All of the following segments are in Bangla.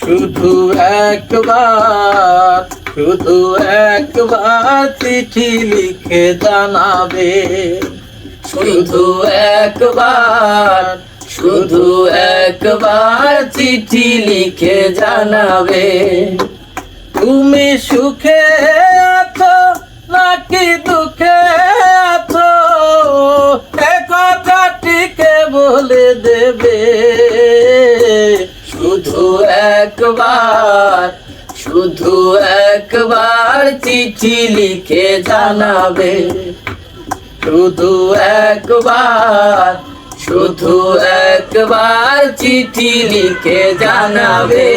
শুধু একবার, শুধু একবার চিঠি লিখে জানাবে। শুধু একবার, শুধু একবার চিঠি লিখে জানাবে। তুমি সুখে আছো নাকি দুঃখে আছো, এ কথাটিকে বলে দেবে। শুধু একবার, শুধু একবার চিঠি লিখে জানাবে। শুধু একবার, শুধু একবার চিঠি লিখে জানাবে।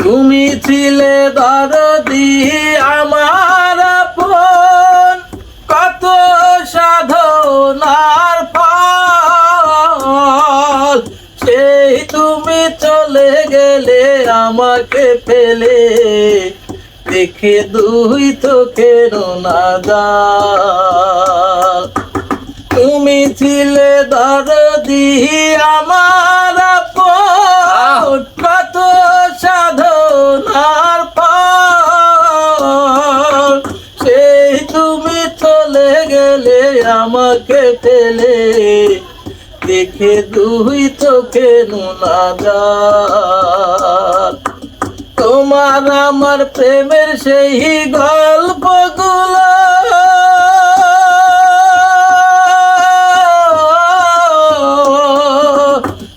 তুমি ছিলে দরদি আমার আপন, কত সাধনার ফল, সেই তুমি চলে গেলে আমাকে ফেলে, দেখে দুই চোখের নাদাল। তুমি ছিলে দরদি আমার আপন, কত সাধনার ফল, সেই তুমি চলে গেলে আমাকে ফেলে, দেখে দুই চোখে নাদাল। তোমার আমার প্রেমের সেই গল্পগুলো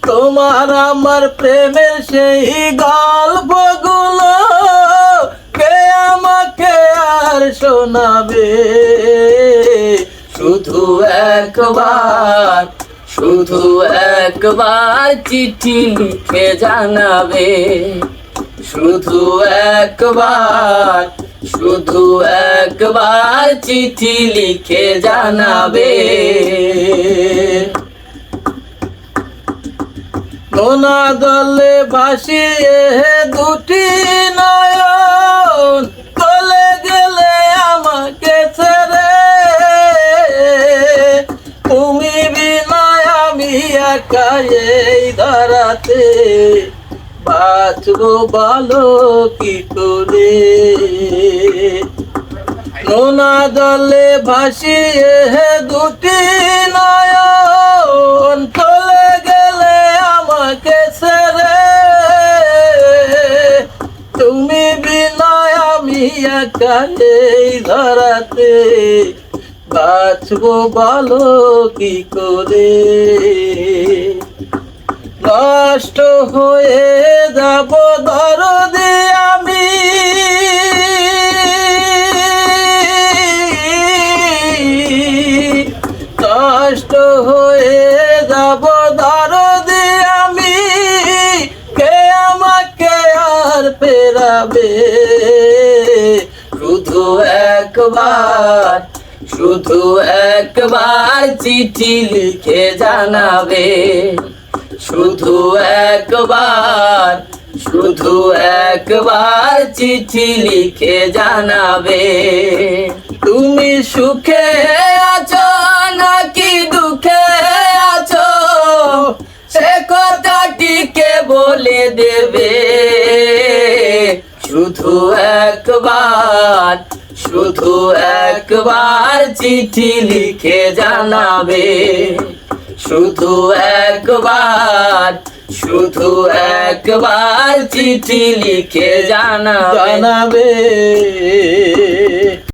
তোমার আমার প্রেমের সেই গল্পগুলো কে আমাকে আর শোনাবে। শুধু একবার, শুধু একবার চিঠি লিখে জানাবে। শুধু একবার, শুধু একবার চিঠি লিখে জানাবে। নোনা দলে ভাসিয়ে দুটি নয়ন, চলে গেলে আমাকে ছেড়ে, তুমি বিনা আমি একা এই ধরাতে, বাঁচবো বলো কি করে। নোনা দলে ভাসিয়ে দুটি নয়ন, চলে গেলে আমাকে ছেড়ে, তুমি বিনা আমি একা এই ধরাতে, বাঁচবো বলো কি করে। নষ্ট হয়ে যাব দরদি আমি, নষ্ট হয়ে যাব দরদি আমি, কে আমাকে আর ফেরাবে। শুধু একবার, শুধু একবার চিঠি লিখে জানাবে। শুধু একবার, শুধু একবার চিঠি লিখে জানাবে। তুমি সুখে আছো নাকি দুঃখে আছো, সে কথাটিকে বলে দেবে। শুধু একবার, শুধু একবার চিঠি লিখে জানাবে। শুধু একবার, শুধু একবার চিঠি লিখে জানাবে।